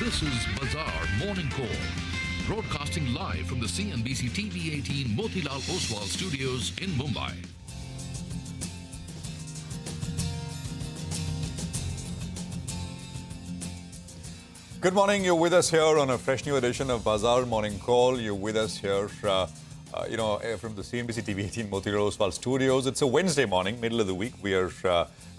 This is Bazaar Morning Call, broadcasting live from the CNBC TV18 Motilal Oswal studios in Mumbai. Good morning. You're with us here on a fresh new edition of Bazaar Morning Call. You're with us here, from the CNBC TV18 Motilal Oswal studios. It's a Wednesday morning, middle of the week. We are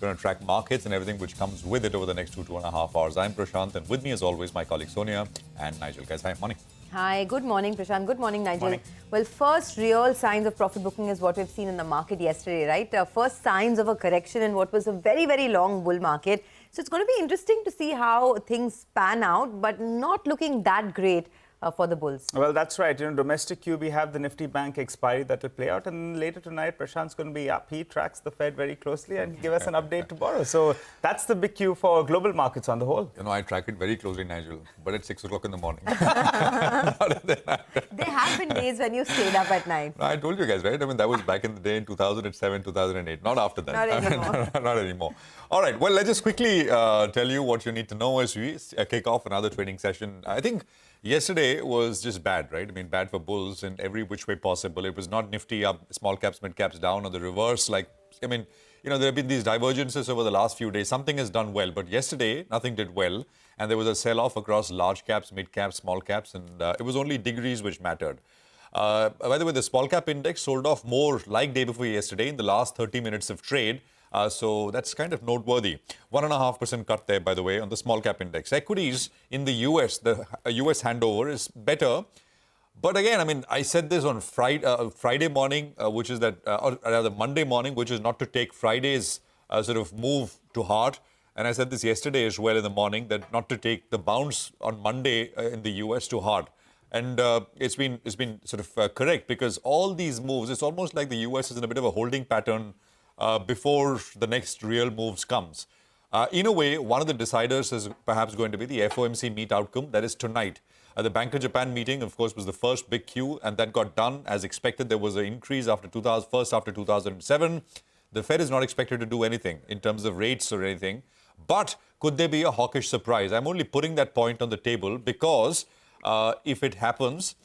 going to track markets and everything which comes with it over the next 2.5 hours. I'm Prashant, and with me, as always, my colleague Sonia and Nigel. Guys, hi, morning. Hi, good morning, Prashant. Good morning, Nigel. Morning. Well, first real signs of profit booking is what we've seen in the market yesterday, right? First signs of a correction in what was a very, very long bull market. So it's going to be interesting to see how things pan out, but not looking that great for the bulls. Well, that's right. Domestic Q, we have the Nifty Bank expiry that will play out. And later tonight, Prashant's going to be up. He tracks the Fed very closely and give us an update tomorrow. So that's the big Q for global markets on the whole. I track it very closely, Nigel, but at 6 o'clock in the morning. There have been days when you stayed up at night. I told you guys, right? That was back in the day in 2007, 2008. Not after that. Not anymore. Not anymore. All right. Well, let's just quickly tell you what you need to know as we kick off another trading session. I think yesterday was just bad, right? Bad for bulls in every which way possible. It was not Nifty up, small caps, mid caps down, or the reverse. There have been these divergences over the last few days. Something has done well, but yesterday, nothing did well. And there was a sell-off across large caps, mid caps, small caps, and it was only degrees which mattered. By the way, the small cap index sold off more like day before yesterday in the last 30 minutes of trade. So that's kind of noteworthy. 1.5% cut there, by the way, on the small cap index. Equities in the US, the US handover is better. But again, I said this on Friday morning, which is that, or rather Monday morning, which is not to take Friday's sort of move to heart. And I said this yesterday as well in the morning, that not to take the bounce on Monday in the US to heart. And it's been sort of correct, because all these moves, it's almost like the US is in a bit of a holding pattern before the next real moves comes. In a way, one of the deciders is perhaps going to be the FOMC meet outcome. That is tonight. The Bank of Japan meeting, of course, was the first big Q, and that got done as expected. There was an increase after 2007. The Fed is not expected to do anything in terms of rates or anything. But could there be a hawkish surprise? I'm only putting that point on the table because if it happens,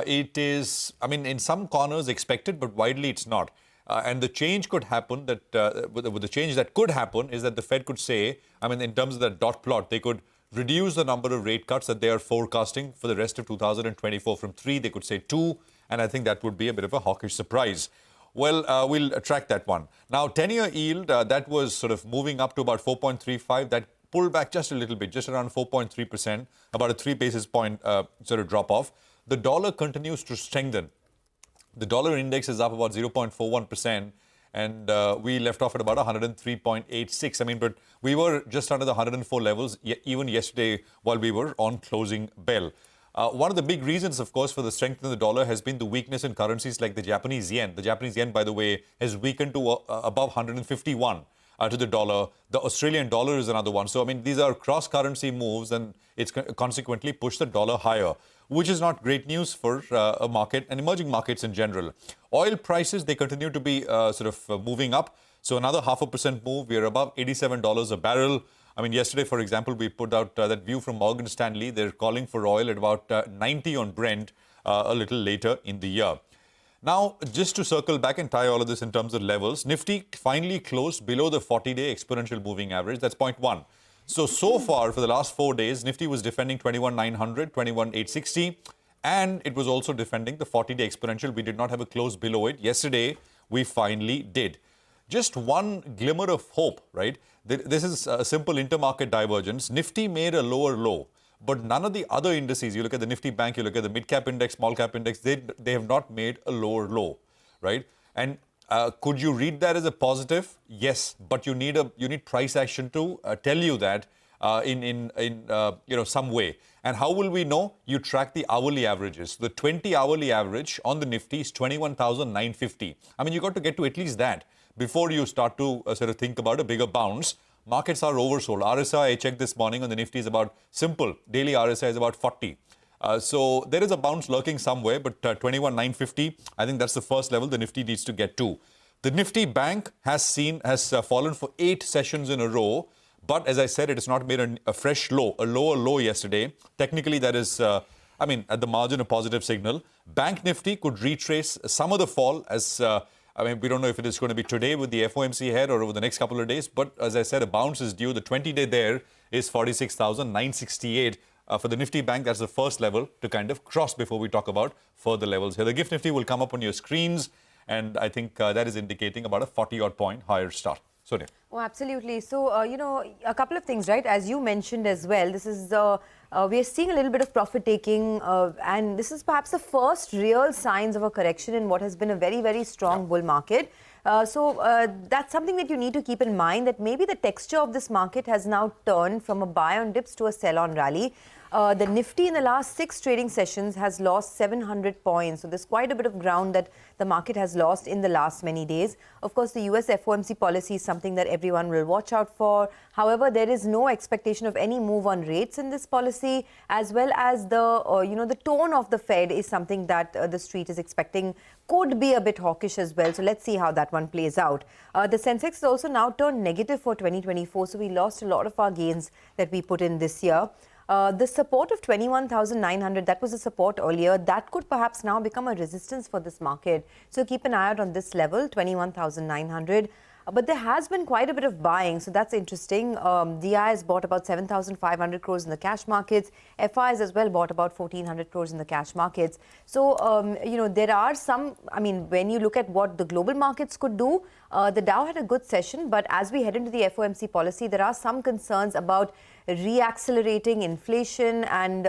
it is, in some corners expected, but widely it's not. And the change could happen the change that could happen is that the Fed could say, in terms of that dot plot, they could reduce the number of rate cuts that they are forecasting for the rest of 2024 from 3, they could say 2, and I think that would be a bit of a hawkish surprise. Well, we'll track that one. Now, 10-year yield, that was sort of moving up to about 4.35. That pulled back just a little bit, just around 4.3%, about a 3 basis point sort of drop off. The dollar continues to strengthen. The dollar index is up about 0.41%, and we left off at about 103.86. But we were just under the 104 levels even yesterday while we were on closing bell. One of the big reasons, of course, for the strength in the dollar has been the weakness in currencies like the Japanese yen. The Japanese yen, by the way, has weakened to above 151 to the dollar. The Australian dollar is another one. So, these are cross-currency moves, and it's consequently pushed the dollar higher, which is not great news for a market and emerging markets in general. Oil prices, they continue to be moving up. So another 0.5% move. We are above $87 a barrel. Yesterday, for example, we put out that view from Morgan Stanley. They're calling for oil at about 90 on Brent a little later in the year. Now, just to circle back and tie all of this in terms of levels, Nifty finally closed below the 40-day exponential moving average. That's point one. So far, for the last 4 days, Nifty was defending 21,900, 21,860, and it was also defending the 40-day exponential. We did not have a close below it. Yesterday, we finally did. Just one glimmer of hope, right? This is a simple intermarket divergence. Nifty made a lower low, but none of the other indices, you look at the Nifty Bank, you look at the mid-cap index, small-cap index, they have not made a lower low, right? And could you read that as a positive? Yes, but you need price action to tell you that in some way. And how will we know? You track the hourly averages. The 20-hourly average on the Nifty is 21,950. You got to get to at least that before you start to think about a bigger bounce. Markets are oversold. RSI, I checked this morning on the Nifty, is about simple. Daily RSI is about 40. So there is a bounce lurking somewhere, but 21,950, I think that's the first level the Nifty needs to get to. The Nifty Bank has fallen for 8 sessions in a row, But as I said, it has not made a fresh low, a lower low yesterday. Technically, that is, at the margin, a positive signal. Bank Nifty could retrace some of the fall as, we don't know if it is going to be today with the FOMC head or over the next couple of days. But as I said, a bounce is due. The 20-day there is 46,968. For the Nifty Bank, that's the first level to kind of cross before we talk about further levels here. The GIFT Nifty will come up on your screens, and I think that is indicating about a 40-odd point higher start. Sonia. Oh, absolutely. So, a couple of things, right? As you mentioned as well, this is we are seeing a little bit of profit taking, and this is perhaps the first real signs of a correction in what has been a very, very strong bull market. That's something that you need to keep in mind, that maybe the texture of this market has now turned from a buy on dips to a sell on rally. The Nifty in the last 6 trading sessions has lost 700 points. So there's quite a bit of ground that the market has lost in the last many days. Of course, the US FOMC policy is something that everyone will watch out for. However, there is no expectation of any move on rates in this policy, as well as the tone of the Fed is something that the street is expecting could be a bit hawkish as well. So let's see how that one plays out. The sensex is also now turned negative for 2024. So we lost a lot of our gains that we put in this year. The support of 21,900, that was a support earlier, that could perhaps now become a resistance for this market. So keep an eye out on this level, 21,900. But there has been quite a bit of buying, so that's interesting. DI has bought about 7,500 crores in the cash markets. FI has as well bought about 1,400 crores in the cash markets. So, there are some, when you look at what the global markets could do, the Dow had a good session, but as we head into the FOMC policy, there are some concerns about reaccelerating inflation, and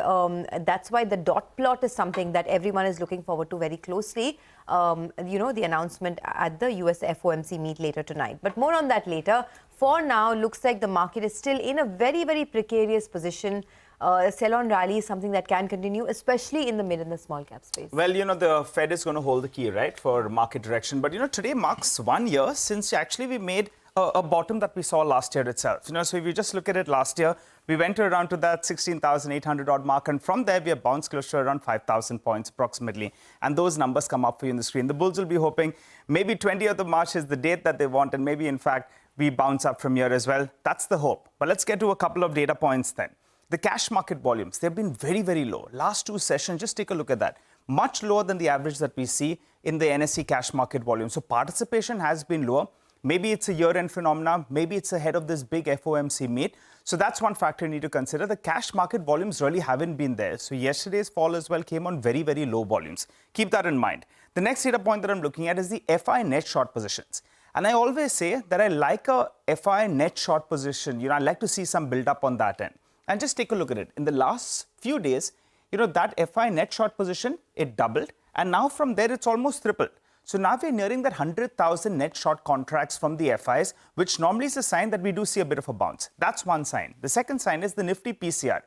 that's why the dot plot is something that everyone is looking forward to very closely. The announcement at the US FOMC meet later tonight. But more on that later. For now, looks like the market is still in a very, very precarious position. A sell-on rally is something that can continue, especially in the mid and the small cap space. Well, the Fed is going to hold the key, right, for market direction. But, today marks 1 year since actually we made a bottom that we saw last year itself. So if you just look at it last year, we went around to that 16,800 odd mark, and from there we have bounced close to around 5,000 points approximately. And those numbers come up for you on the screen. The bulls will be hoping maybe 20th of March is the date that they want, and maybe in fact we bounce up from here as well. That's the hope. But let's get to a couple of data points then. The cash market volumes, they've been very, very low. Last 2 sessions, just take a look at that. Much lower than the average that we see in the NSE cash market volume. So participation has been lower. Maybe it's a year-end phenomenon. Maybe it's ahead of this big FOMC meet. So that's one factor you need to consider. The cash market volumes really haven't been there. So yesterday's fall as well came on very, very low volumes. Keep that in mind. The next data point that I'm looking at is the FI net short positions. And I always say that I like a FI net short position. I like to see some build up on that end. And just take a look at it. In the last few days, that FI net short position, it doubled. And now from there, it's almost tripled. So now we're nearing that 100,000 net short contracts from the FIs, which normally is a sign that we do see a bit of a bounce. That's one sign. The second sign is the Nifty PCR.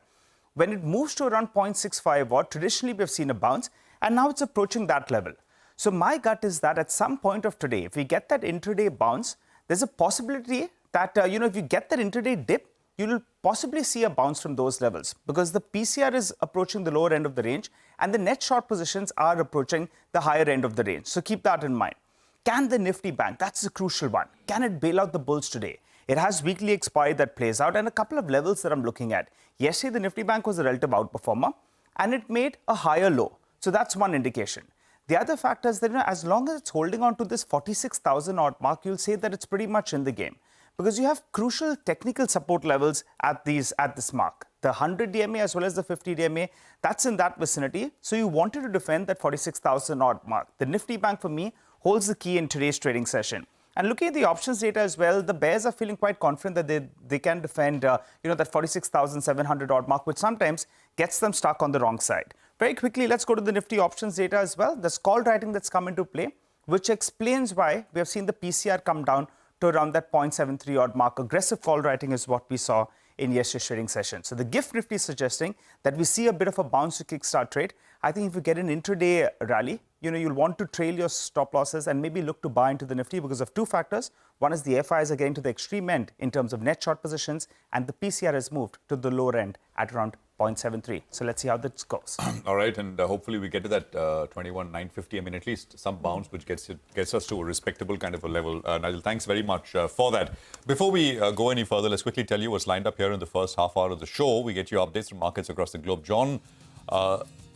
When it moves to around 0.65 odd, traditionally we've seen a bounce, and now it's approaching that level. So my gut is that at some point of today, if we get that intraday bounce, there's a possibility that, if you get that intraday dip, you will possibly see a bounce from those levels because the PCR is approaching the lower end of the range and the net short positions are approaching the higher end of the range. So keep that in mind. Can the Nifty Bank, that's the crucial one, can it bail out the bulls today? It has weekly expiry that plays out and a couple of levels that I'm looking at. Yesterday, the Nifty Bank was a relative outperformer and it made a higher low. So that's one indication. The other factor is that as long as it's holding on to this 46,000 odd mark, you'll say that it's pretty much in the game. Because you have crucial technical support levels at this mark. The 100 DMA as well as the 50 DMA, that's in that vicinity. So you wanted to defend that 46,000 odd mark. The Nifty Bank for me holds the key in today's trading session. And looking at the options data as well, the bears are feeling quite confident that they can defend that 46,700 odd mark, which sometimes gets them stuck on the wrong side. Very quickly, let's go to the Nifty options data as well. There's call writing that's come into play, which explains why we have seen the PCR come down to around that 0.73 odd mark. Aggressive call writing is what we saw in yesterday's trading session. So the GIFT Nifty is suggesting that we see a bit of a bounce to kickstart trade. I think if you get an intraday rally, you'll want to trail your stop losses and maybe look to buy into the Nifty because of two factors. One is the FIs are getting to the extreme end in terms of net short positions and the PCR has moved to the lower end at around 0.73. So let's see how this goes. All right, and hopefully we get to that 21,950. I mean, at least some bounce which gets us to a respectable kind of a level. Nigel, thanks very much for that. Before we go any further, let's quickly tell you what's lined up here in the first half hour of the show. We get you updates from markets across the globe. John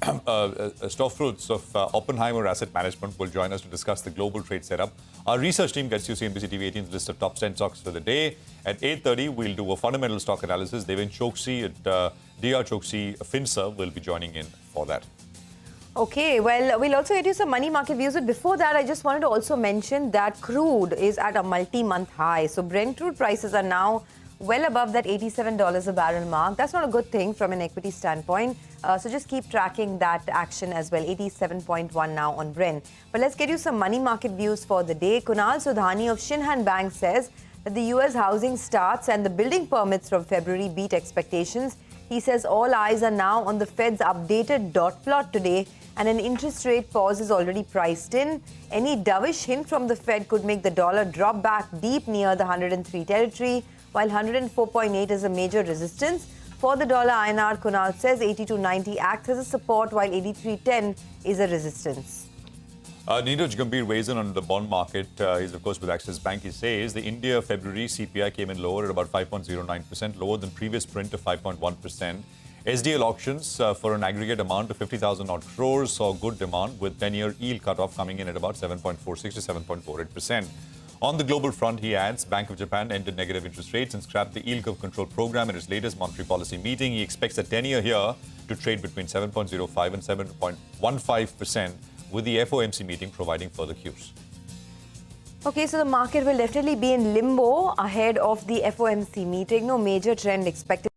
Stoffruitz of Oppenheimer Asset Management will join us to discuss the global trade setup. Our research team gets you CNBC TV18's list of top 10 stocks for the day. At 8:30, we'll do a fundamental stock analysis. Devin Choksi at DR Choksi Finser will be joining in for that. Okay, well, we'll also get you some money market views. But before that, I just wanted to also mention that crude is at a multi-month high. So Brent crude prices are now well above that $87 a barrel mark. That's not a good thing from an equity standpoint. So just keep tracking that action as well. 87.1 now on Brent. But let's get you some money market views for the day. Kunal Sudhani of Shinhan Bank says that the US housing starts and the building permits from February beat expectations. He says all eyes are now on the Fed's updated dot plot today, and an interest rate pause is already priced in. Any dovish hint from the Fed could make the dollar drop back deep near the 103 territory, while 104.8 is a major resistance. For the dollar INR, Kunal says 82.90 acts as a support, while 83.10 is a resistance. Neeraj Gambhir weighs in on the bond market. He's, of course, with Axis Bank. He says the India February CPI came in lower at about 5.09%, lower than previous print of 5.1%. SDL auctions for an aggregate amount of 50,000 odd crores saw good demand, with 10-year yield cutoff coming in at about 7.46 to 7.48%. On the global front, he adds, Bank of Japan ended negative interest rates and scrapped the yield curve control program at its latest monetary policy meeting. He expects the 10-year here to trade between 7.05 and 7.15%, with the FOMC meeting providing further cues. Okay, so the market will definitely be in limbo ahead of the FOMC meeting. No major trend expected.